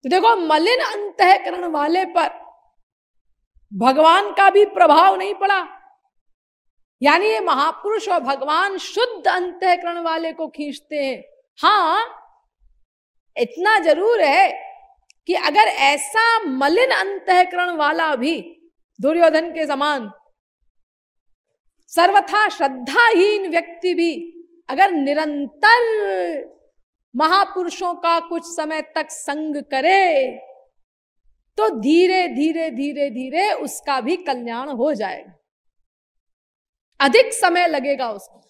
तो देखो मलिन अंतःकरण वाले पर भगवान का भी प्रभाव नहीं पड़ा, यानी ये महापुरुष और भगवान शुद्ध अंतःकरण वाले को खींचते हैं। हाँ, इतना जरूर है कि अगर ऐसा मलिन अंतःकरण वाला भी दुर्योधन के समान सर्वथा श्रद्धाहीन व्यक्ति भी अगर निरंतर महापुरुषों का कुछ समय तक संग करे तो धीरे धीरे धीरे धीरे उसका भी कल्याण हो जाएगा। अधिक समय लगेगा उसको,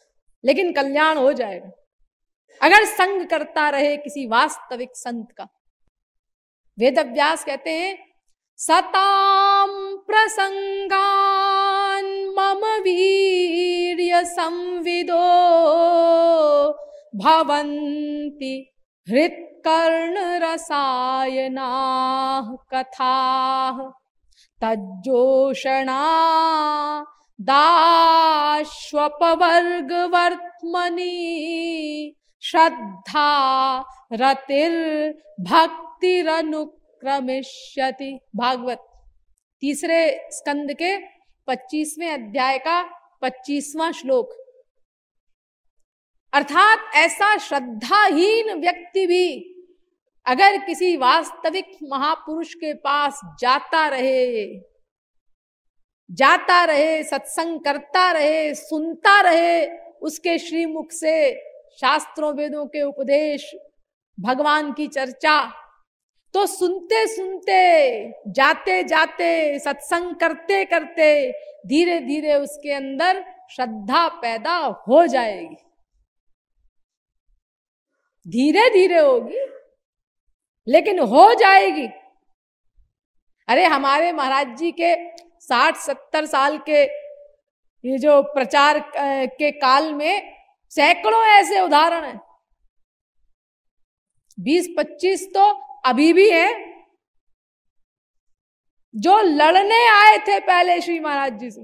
लेकिन कल्याण हो जाएगा अगर संग करता रहे किसी वास्तविक संत का। वेदव्यास कहते हैं सताम प्रसंगान मम वीर्य संविदो भवन्ति हृत्कर्ण रसायना कथाः तज्जोषणा दाश्वपवर्गवर्त्मनि श्रद्धा रतिर्भक्तिरनुक्रमिष्यति। भागवत तीसरे स्कंद के 25वें अध्याय का 25वां श्लोक। अर्थात ऐसा श्रद्धाहीन व्यक्ति भी अगर किसी वास्तविक महापुरुष के पास जाता रहे, सत्संग करता रहे, सुनता रहे उसके श्रीमुख से शास्त्रों वेदों के उपदेश, भगवान की चर्चा, तो सुनते सुनते, जाते जाते, सत्संग करते करते धीरे धीरे उसके अंदर श्रद्धा पैदा हो जाएगी। धीरे धीरे होगी लेकिन हो जाएगी। अरे हमारे महाराज जी के 60-70 साल के ये जो प्रचार के काल में सैकड़ों ऐसे उदाहरण हैं, 20-25 तो अभी भी हैं जो लड़ने आए थे पहले श्री महाराज जी से।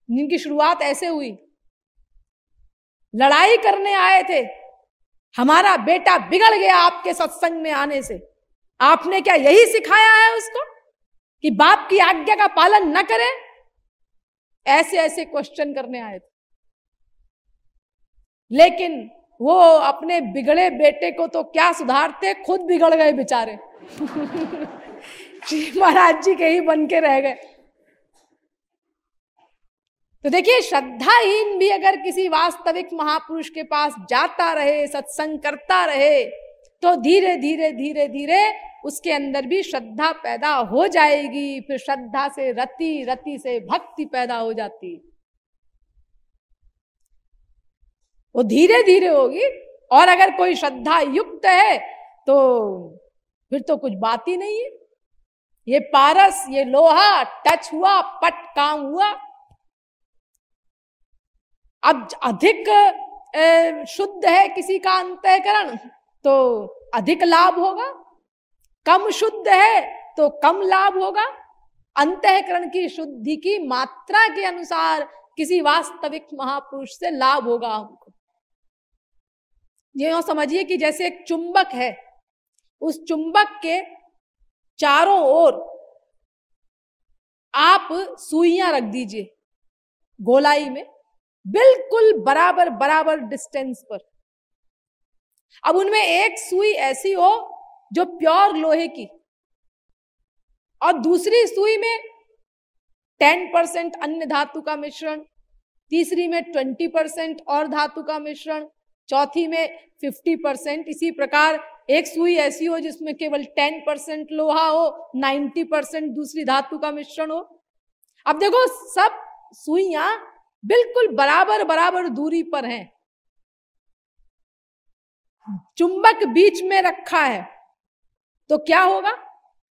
जिनकी शुरुआत ऐसे हुई, लड़ाई करने आए थे, हमारा बेटा बिगड़ गया आपके सत्संग में आने से, आपने क्या यही सिखाया है उसको कि बाप की आज्ञा का पालन न करे? ऐसे ऐसे क्वेश्चन करने आए थे। लेकिन वो अपने बिगड़े बेटे को तो क्या सुधारते, खुद बिगड़ गए बेचारे। श्री महाराज जी के ही बन के रह गए। तो देखिए, श्रद्धाहीन भी अगर किसी वास्तविक महापुरुष के पास जाता रहे, सत्संग करता रहे, तो धीरे धीरे धीरे धीरे उसके अंदर भी श्रद्धा पैदा हो जाएगी। फिर श्रद्धा से रति, रति से भक्ति पैदा हो जाती है। वो धीरे धीरे होगी। और अगर कोई श्रद्धा युक्त है तो फिर तो कुछ बात ही नहीं है। ये पारस, ये लोहा टच हुआ, पट काम हुआ। अब अधिक शुद्ध है किसी का अंतःकरण तो अधिक लाभ होगा, कम शुद्ध है तो कम लाभ होगा। अंतःकरण की शुद्धि की मात्रा के अनुसार किसी वास्तविक महापुरुष से लाभ होगा हमको। ये समझिए कि जैसे एक चुंबक है, उस चुंबक के चारों ओर आप सुइयां रख दीजिए गोलाई में, बिल्कुल बराबर बराबर डिस्टेंस पर। अब उनमें एक सुई ऐसी हो जो प्योर लोहे की, और दूसरी सुई में 10% अन्य धातु का मिश्रण, तीसरी में 20% और धातु का मिश्रण, चौथी में 50%। इसी प्रकार एक सुई ऐसी हो जिसमें केवल 10% लोहा हो, 90% दूसरी धातु का मिश्रण हो। अब देखो, सब सुइयां बिल्कुल बराबर बराबर दूरी पर हैं, चुंबक बीच में रखा है, तो क्या होगा?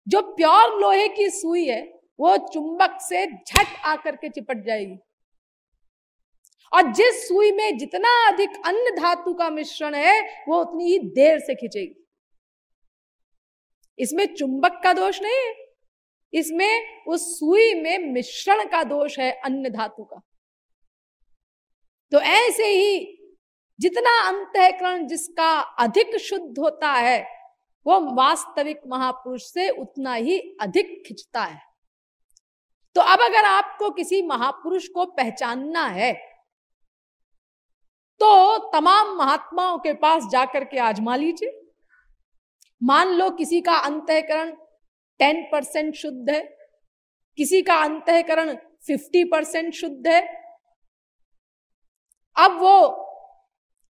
जो प्योर लोहे की सुई है वो चुंबक से झट आकर के चिपट जाएगी, और जिस सुई में जितना अधिक अन्य धातु का मिश्रण है वो उतनी ही देर से खींचेगी। इसमें चुंबक का दोष नहीं है, इसमें उस सुई में मिश्रण का दोष है, अन्य धातु का। तो ऐसे ही जितना अंतःकरण जिसका अधिक शुद्ध होता है वो वास्तविक महापुरुष से उतना ही अधिक खिंचता है। तो अब अगर आपको किसी महापुरुष को पहचानना है तो तमाम महात्माओं के पास जाकर के आजमा लीजिए। मान लो किसी का अंतःकरण 10% शुद्ध है, किसी का अंतःकरण 50% शुद्ध है। अब वो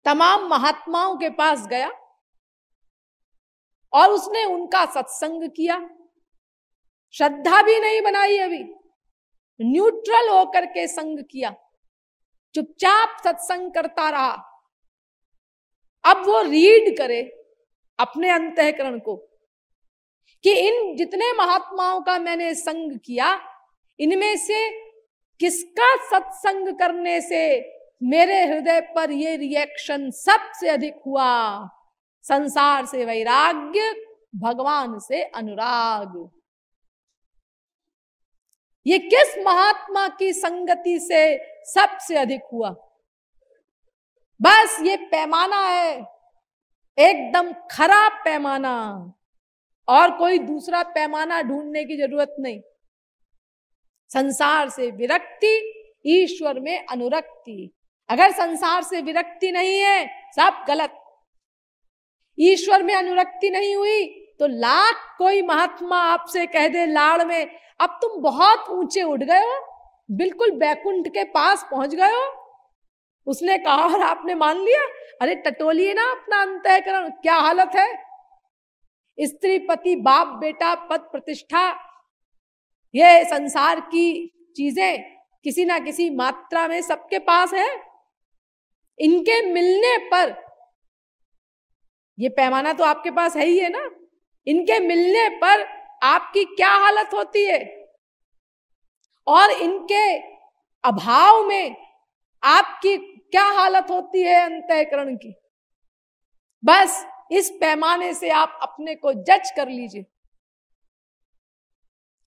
तमाम महात्माओं के पास गया और उसने उनका सत्संग किया, श्रद्धा भी नहीं बनाई, अभी न्यूट्रल होकर के संग किया, चुपचाप सत्संग करता रहा। अब वो रीड करे अपने अंतःकरण को कि इन जितने महात्माओं का मैंने संग किया, इनमें से किसका सत्संग करने से मेरे हृदय पर ये रिएक्शन सबसे अधिक हुआ। संसार से वैराग्य, भगवान से अनुराग। ये किस महात्मा की संगति से सबसे अधिक हुआ। बस ये पैमाना है, एकदम खराब पैमाना, और कोई दूसरा पैमाना ढूंढने की जरूरत नहीं। संसार से विरक्ति, ईश्वर में अनुरक्ति। अगर संसार से विरक्ति नहीं है, सब गलत। ईश्वर में अनुरक्ति नहीं हुई तो लाख कोई महात्मा आपसे कह दे लाड़ में, अब तुम बहुत ऊंचे उठ गए हो, बिल्कुल बैकुंठ के पास पहुंच गए हो, उसने कहा और आपने मान लिया। अरे टटोलिए ना अपना अंतःकरण, क्या हालत है। स्त्री पति बाप बेटा पद प्रतिष्ठा, ये संसार की चीजें किसी ना किसी मात्रा में सबके पास है। इनके मिलने पर, ये पैमाना तो आपके पास है ही है ना, इनके मिलने पर आपकी क्या हालत होती है और इनके अभाव में आपकी क्या हालत होती है अंतःकरण की। बस इस पैमाने से आप अपने को जज कर लीजिए।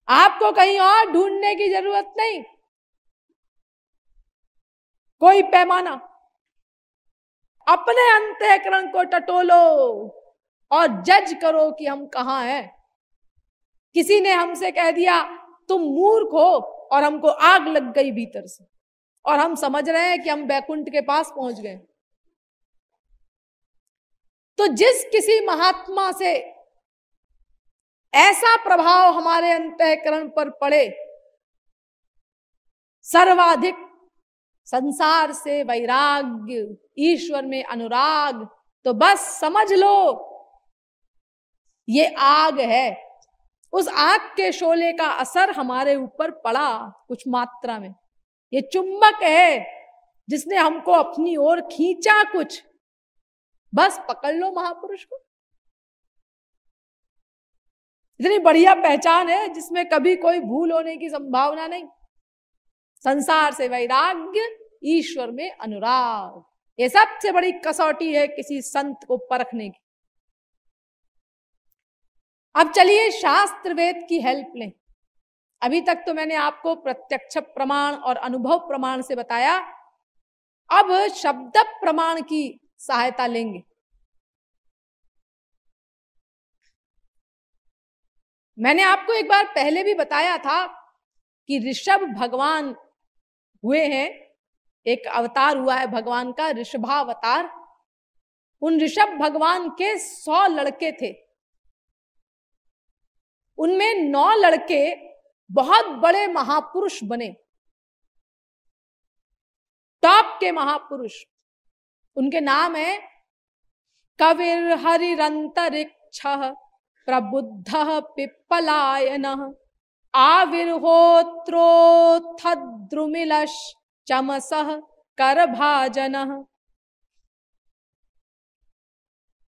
आपको कहीं और ढूंढने की जरूरत नहीं। कोई पैमाना, अपने अंतःकरण को टटोलो और जज करो कि हम कहां हैं। किसी ने हमसे कह दिया तुम मूर्ख हो, और हमको आग लग गई भीतर से, और हम समझ रहे हैं कि हम बैकुंठ के पास पहुंच गए। तो जिस किसी महात्मा से ऐसा प्रभाव हमारे अंतःकरण पर पड़े, सर्वाधिक संसार से वैराग्य, ईश्वर में अनुराग, तो बस समझ लो ये आग है। उस आग के शोले का असर हमारे ऊपर पड़ा कुछ मात्रा में। ये चुंबक है जिसने हमको अपनी ओर खींचा कुछ। बस पकड़ लो महापुरुष को। इतनी बढ़िया पहचान है जिसमें कभी कोई भूल होने की संभावना नहीं। संसार से वैराग्य, ईश्वर में अनुराग, ये सबसे बड़ी कसौटी है किसी संत को परखने की। अब चलिए शास्त्र वेद की हेल्प लें। अभी तक तो मैंने आपको प्रत्यक्ष प्रमाण और अनुभव प्रमाण से बताया, अब शब्द प्रमाण की सहायता लेंगे। मैंने आपको एक बार पहले भी बताया था कि ऋषभ भगवान हुए हैं, एक अवतार हुआ है भगवान का, ऋषभावतार। उन ऋषभ भगवान के 100 लड़के थे, उनमें 9 लड़के बहुत बड़े महापुरुष बने, टॉप के महापुरुष। उनके नाम है कविर हरिरंतरिक्षः प्रबुद्धः पिप्पलायनः आविर्होत्रोत्थद्रुमिलश् चमसः करभाजनः।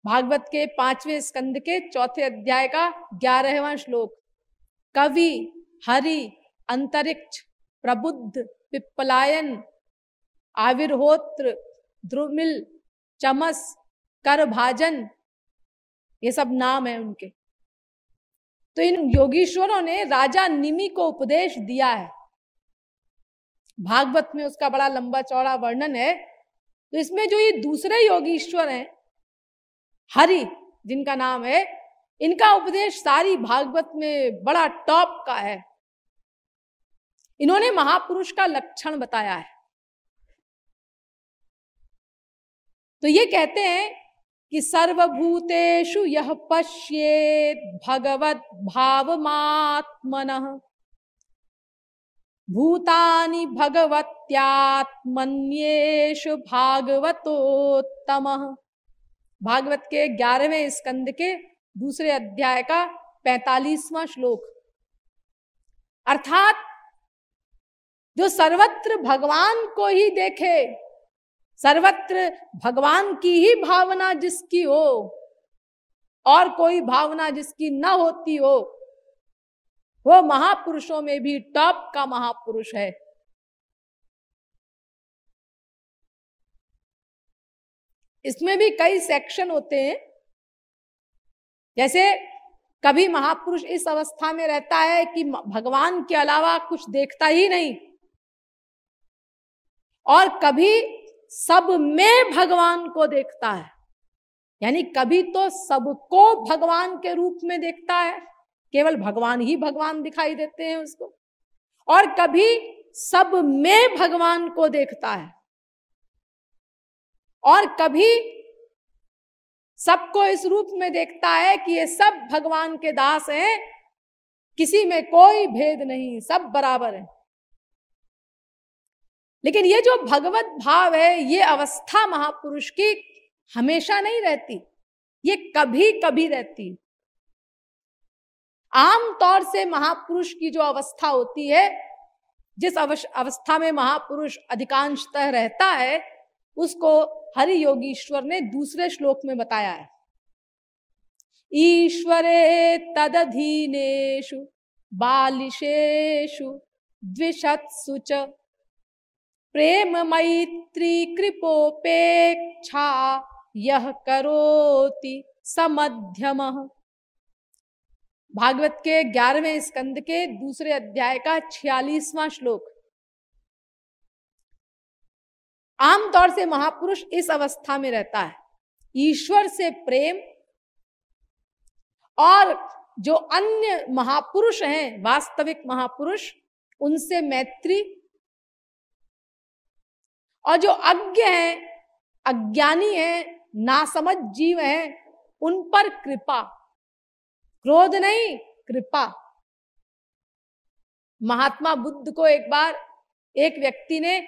भागवत के 5वें स्कंद के 4थे अध्याय का 11वां श्लोक। कवि, हरि, अंतरिक्ष, प्रबुद्ध, पिप्पलायन, आविर्होत्र, द्रुमिल, चमस, करभाजन, ये सब नाम है उनके। तो इन योगीश्वरों ने राजा निमि को उपदेश दिया है। भागवत में उसका बड़ा लंबा चौड़ा वर्णन है। तो इसमें जो ये दूसरे योगीश्वर हैं, हरि जिनका नाम है इनका उपदेश सारी भागवत में बड़ा टॉप का है। इन्होंने महापुरुष का लक्षण बताया है। तो ये कहते हैं कि सर्वभूतेषु यह पश्येत् भगवत भावमात्मनः भूतानि भगवत्यात्मन्येषु भागवतोत्तमः। भागवत के 11वें स्कंद के दूसरे अध्याय का 45वां श्लोक। अर्थात जो सर्वत्र भगवान को ही देखे, सर्वत्र भगवान की ही भावना जिसकी हो और कोई भावना जिसकी न होती हो, वो महापुरुषों में भी टॉप का महापुरुष है। इसमें भी कई सेक्शन होते हैं। जैसे कभी महापुरुष इस अवस्था में रहता है कि भगवान के अलावा कुछ देखता ही नहीं, और कभी सब में भगवान को देखता है, यानी कभी तो सबको भगवान के रूप में देखता है, केवल भगवान ही भगवान दिखाई देते हैं उसको, और कभी सब में भगवान को देखता है, और कभी सबको इस रूप में देखता है कि ये सब भगवान के दास हैं, किसी में कोई भेद नहीं, सब बराबर है। लेकिन ये जो भगवत भाव है, ये अवस्था महापुरुष की हमेशा नहीं रहती, ये कभी कभी रहती। आम तौर से महापुरुष की जो अवस्था होती है, जिस अवस्था में महापुरुष अधिकांशतः रहता है, उसको हरि योगीश्वर ने दूसरे श्लोक में बताया है। ईश्वरे तदधीनेषु बालिशेषु द्विषत्सु च प्रेम मैत्री कृपोपेक्षा यह करोति समध्यमः। भागवत के 11वें स्कंद के दूसरे अध्याय का 46वां श्लोक। आमतौर से महापुरुष इस अवस्था में रहता है, ईश्वर से प्रेम, और जो अन्य महापुरुष हैं, वास्तविक महापुरुष, उनसे मैत्री, और जो अज्ञ हैं, अज्ञानी हैं, नासमझ जीव हैं, उन पर कृपा। क्रोध नहीं, कृपा। महात्मा बुद्ध को एक बार एक व्यक्ति ने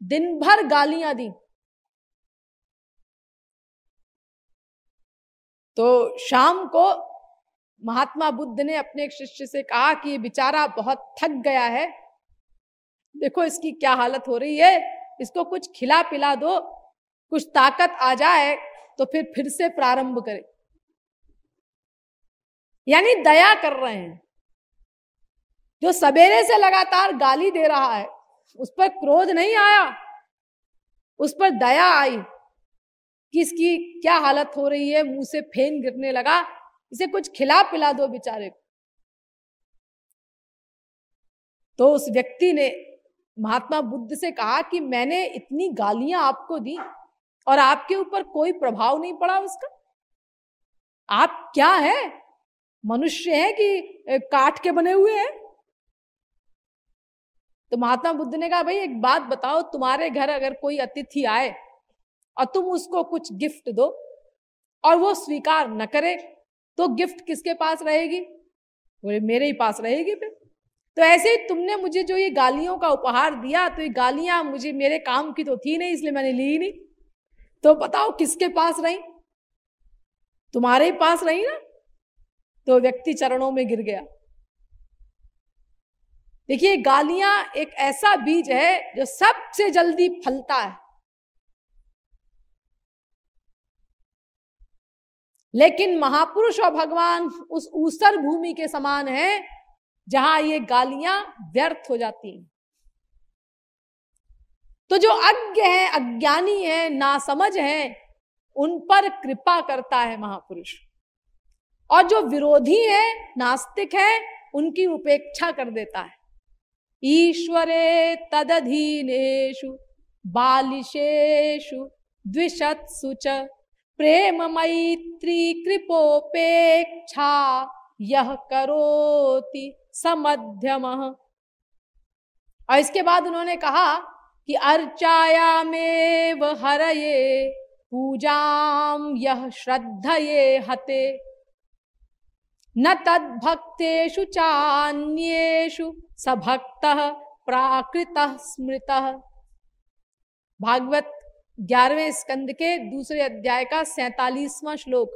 दिन भर गालियां दी, तो शाम को महात्मा बुद्ध ने अपने एक शिष्य से कहा कि ये बेचारा बहुत थक गया है, देखो इसकी क्या हालत हो रही है, इसको कुछ खिला पिला दो, कुछ ताकत आ जाए तो फिर से प्रारंभ करे। यानी दया कर रहे हैं। जो सवेरे से लगातार गाली दे रहा है, उस पर क्रोध नहीं आया, उस पर दया आई कि इसकी क्या हालत हो रही है, मुंह से फेन गिरने लगा, इसे कुछ खिला पिला दो बेचारे को। तो उस व्यक्ति ने महात्मा बुद्ध से कहा कि मैंने इतनी गालियां आपको दी और आपके ऊपर कोई प्रभाव नहीं पड़ा उसका। आप क्या है, मनुष्य हैं कि काठ के बने हुए हैं? तो महात्मा बुद्ध ने कहा, भाई एक बात बताओ, तुम्हारे घर अगर कोई अतिथि आए और तुम उसको कुछ गिफ्ट दो और वो स्वीकार न करे, तो गिफ्ट किसके पास रहेगी? बोले मेरे ही पास रहेगी। फिर तो ऐसे ही तुमने मुझे जो ये गालियों का उपहार दिया, तो ये गालियां मुझे मेरे काम की तो थी नहीं, इसलिए मैंने ली ही नहीं। तो बताओ किसके पास रही? तुम्हारे ही पास रही ना। तो व्यक्ति चरणों में गिर गया। देखिए, गालियां एक ऐसा बीज है जो सबसे जल्दी फलता है, लेकिन महापुरुष और भगवान उस ऊसर भूमि के समान है जहां ये गालियां व्यर्थ हो जाती हैं। तो जो अज्ञ है, अज्ञानी है, नासमझ है, उन पर कृपा करता है महापुरुष, और जो विरोधी है, नास्तिक है, उनकी उपेक्षा कर देता है। ईश्वरे तदधीनेषु बालिशेषु द्विषत्सु च प्रेम मैत्री कृपोपेक्षा यह करोति समध्यमः। और इसके बाद उन्होंने कहा कि अर्चायामेव हरये पूजाम यह श्रद्धये हते न तद्भक्तेषु चान्येषु सभक्तः प्राकृतः स्मृतः। भागवत 11वें स्कंद के दूसरे अध्याय का 47वां श्लोक।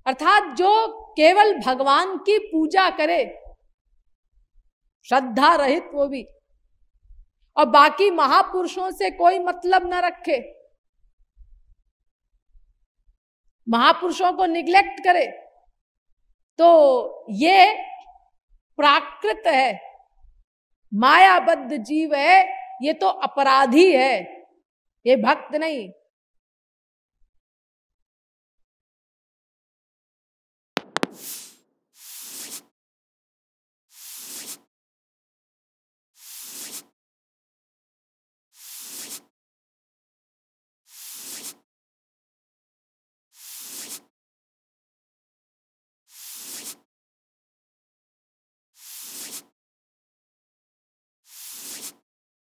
अर्थात जो केवल भगवान की पूजा करे, श्रद्धा रहित वो भी, और बाकी महापुरुषों से कोई मतलब न रखे, महापुरुषों को निग्लेक्ट करे, तो ये प्राकृत है, मायाबद्ध जीव है, ये तो अपराधी है, ये भक्त नहीं।